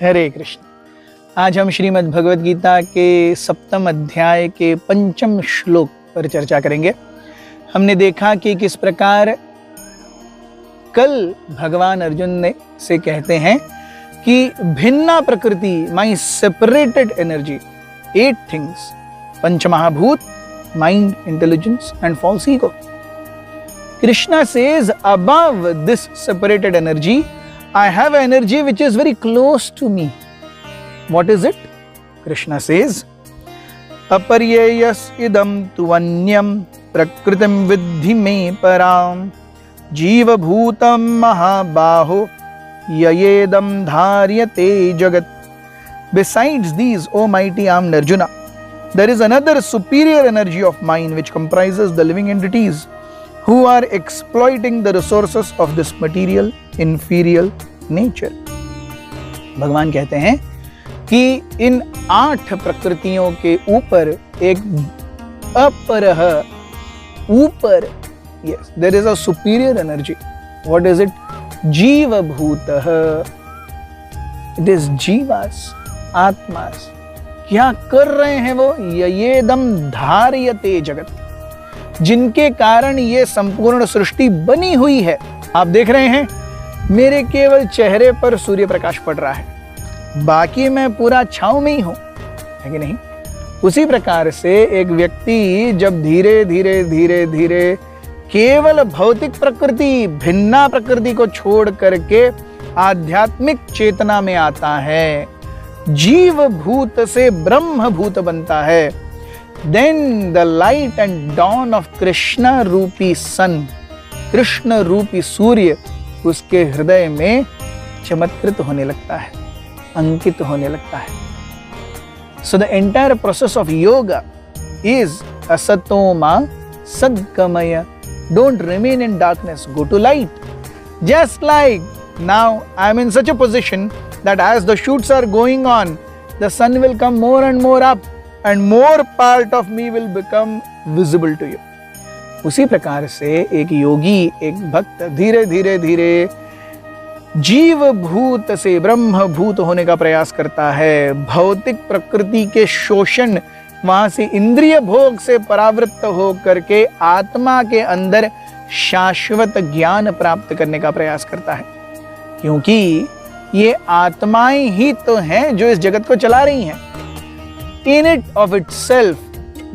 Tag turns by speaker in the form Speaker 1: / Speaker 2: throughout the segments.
Speaker 1: हरे कृष्ण। आज हम श्रीमद् भगवद गीता के 7वें अध्याय के 5वें श्लोक पर चर्चा करेंगे। हमने देखा कि किस प्रकार कल भगवान अर्जुन ने से कहते हैं कि भिन्ना प्रकृति, माई सेपरेटेड एनर्जी, 8 थिंग्स, पंचमहाभूत, mind, intelligence and false ego. Krishna says, above this separated energy, I have energy which is very close to me. What is it? Krishna says, aparyeyas idam tuvanyam prakritim vidhi me param jiva bhutam mahabaho yayedam dharyate jagat. Besides these, O mighty armed Arjuna, there is another superior energy of mine which comprises the living entities who are exploiting the resources of this material inferior nature. भगवान कहते हैं कि इन 8 प्रकृतियों के ऊपर एक अपरह, ऊपर, yes, there is a superior energy. What is it? जीव भूतः. It is जीवास, आत्मास. क्या कर रहे हैं वो? ययेदम धार्यते जगत, जिनके कारण ये संपूर्ण सृष्टि बनी हुई है. आप देख रहे हैं मेरे केवल चेहरे पर सूर्य प्रकाश पड़ रहा है, बाकी मैं पूरा छांव में ही हूं, है कि नहीं? उसी प्रकार से एक व्यक्ति जब धीरे धीरे धीरे धीरे केवल भौतिक प्रकृति, भिन्ना प्रकृति को छोड़ करके आध्यात्मिक चेतना में आता है, जीव भूत से ब्रह्म भूत बनता है, then the light and dawn of Krishna रूपी sun, कृष्ण रूपी सूर्य उसके हृदय में चमत्कृत होने लगता है, अंकित होने लगता है. So the entire process of yoga is asatoma sadgamaya. Don't remain in darkness, go to light. Just like now I am in such a position that as the shoots are going on, the sun will come more and more up and more part of me will become visible to you. उसी प्रकार से एक योगी, एक भक्त धीरे धीरे धीरे जीव भूत से ब्रह्म भूत होने का प्रयास करता है. भौतिक प्रकृति के शोषण, वहां से इंद्रिय भोग से परावृत्त हो करके आत्मा के अंदर शाश्वत ज्ञान प्राप्त करने का प्रयास करता है, क्योंकि ये आत्माएं ही तो हैं जो इस जगत को चला रही हैं. In it of itself,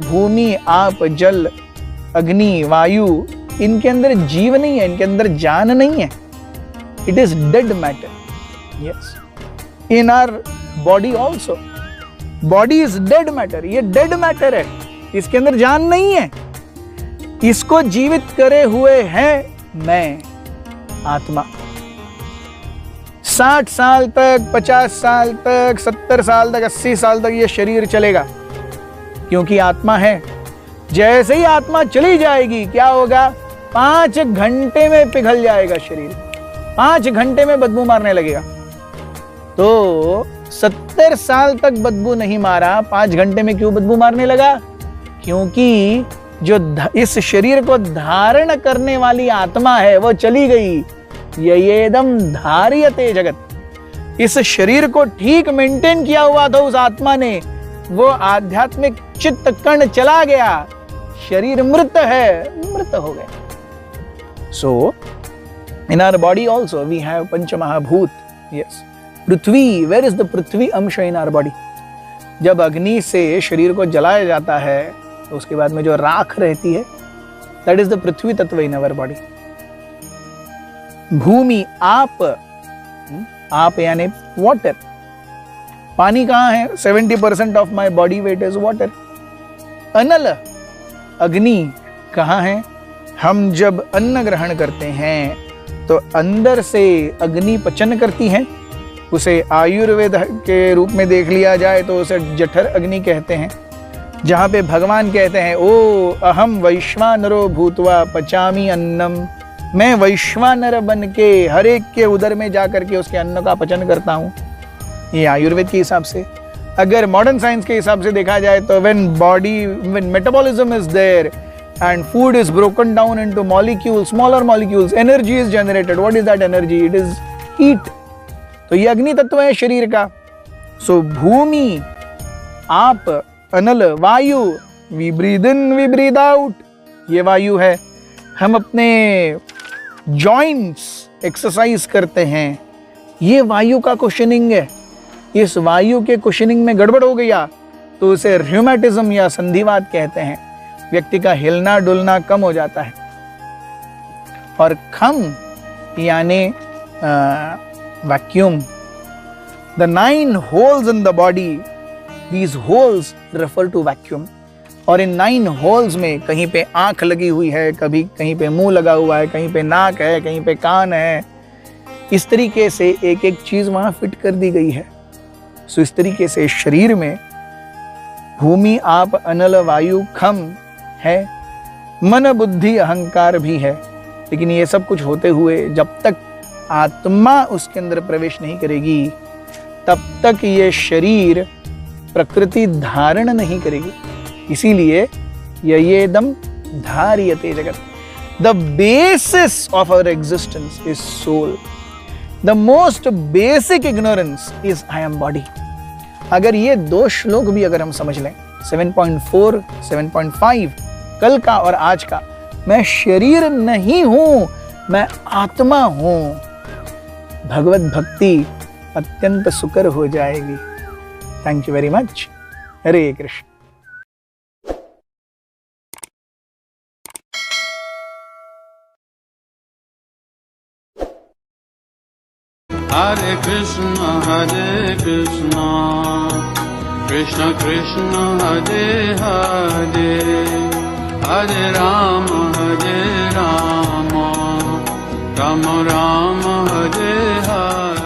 Speaker 1: भूमि, आप, जल, अग्नि, वायु, इनके अंदर जीव नहीं है, इनके अंदर जान नहीं है. It is dead matter. Yes. In our body also, body is dead matter. ये dead matter है, इसके अंदर जान नहीं है. इसको जीवित करे हुए है मैं, आत्मा. 60 साल तक, 50 साल तक, 70 साल तक, 80 साल तक ये शरीर चलेगा, क्योंकि आत्मा है. जैसे ही आत्मा चली जाएगी क्या होगा? 5 घंटे में पिघल जाएगा शरीर, 5 घंटे में बदबू मारने लगेगा. तो 70 साल तक बदबू नहीं मारा, 5 घंटे में क्यों बदबू मारने लगा? क्योंकि जो इस शरीर को धारण करने वाली आत्मा है वो चली गई. ययेदम धार्यते जगत. इस शरीर को ठीक मेंटेन किया हुआ था उस आत्मा ने, वो आध्यात्मिक चित्त कण चला गया, शरीर मृत है, मृत हो गया. So in our body also we have पंच महाभूत. यस. पृथ्वी, वेयर इज द पृथ्वी अंश इन आवर बॉडी? जब अग्नि से शरीर को जलाया जाता है तो उसके बाद में जो राख रहती है, दैट इज द पृथ्वी तत्व इन आवर बॉडी. भूमि, आप यानी वाटर. पानी कहाँ है? 70% of my body weight is water. अनल, अग्नि कहाँ है? हम जब अन्न ग्रहण करते हैं तो अंदर से अग्नि पचन करती है. उसे आयुर्वेद के रूप में देख लिया जाए तो उसे जठर अग्नि कहते हैं, जहाँ पे भगवान कहते हैं, ओ अहम वैश्वानरो भूत्वा पचामी अन्नम. मैं वैश्वानर बन के हर एक के उदर में जाकर के उसके अन्न का पचन करता हूँ. ये आयुर्वेद के हिसाब से. अगर मॉडर्न साइंस के हिसाब से देखा जाए तो when metabolism is there and food is broken down into molecules, smaller molecules, energy is generated. What is that energy? It is heat. तो ये अग्नि तत्व है शरीर का। सो भूमि, आप, अनल, वायु, we breathe in we breathe out, ये वायु है। हम अपने जॉइंट्स एक्सरसाइज करते हैं, ये वायु का कुशनिंग है। इस वायु के कुशनिंग में गड़बड़ हो गया तो उसे र्यूमेटिज्म या संधिवात कहते हैं। व्यक्ति का हिलना डुलना कम हो जाता है। और खम यानी vacuum, the 9 holes in the body, these holes refer to vacuum। और इन 9 holes में कहीं पे आंख लगी हुई है, कभी कहीं पे मुंह लगा हुआ है, कहीं पे नाक है, कहीं पे कान है। इस तरीके से एक एक चीज वहां फिट कर दी गई है। सो इस तरीके से शरीर में भूमि, आप, अनल, वायु, खम है। मन, बुद्धि, अहंकार भी है। लेकिन ये सब कुछ होते हुए जब तक आत्मा उसके अंदर प्रवेश नहीं करेगी तब तक ये शरीर प्रकृति धारण नहीं करेगी। इसीलिए ययेदं धार्यते जगत। The basis of our existence is soul. The most basic ignorance is I am body. अगर ये 2 श्लोक भी अगर हम समझ लें, 7.4, 7.5, कल का और आज का, मैं शरीर नहीं हूं, मैं आत्मा हूं, भगवत भक्ति अत्यंत सुकर हो जाएगी। Thank you very much. Hare Krishna.
Speaker 2: Hare Krishna Krishna Krishna Hare Hare, Hare Ram Ram Ram Hare Hare.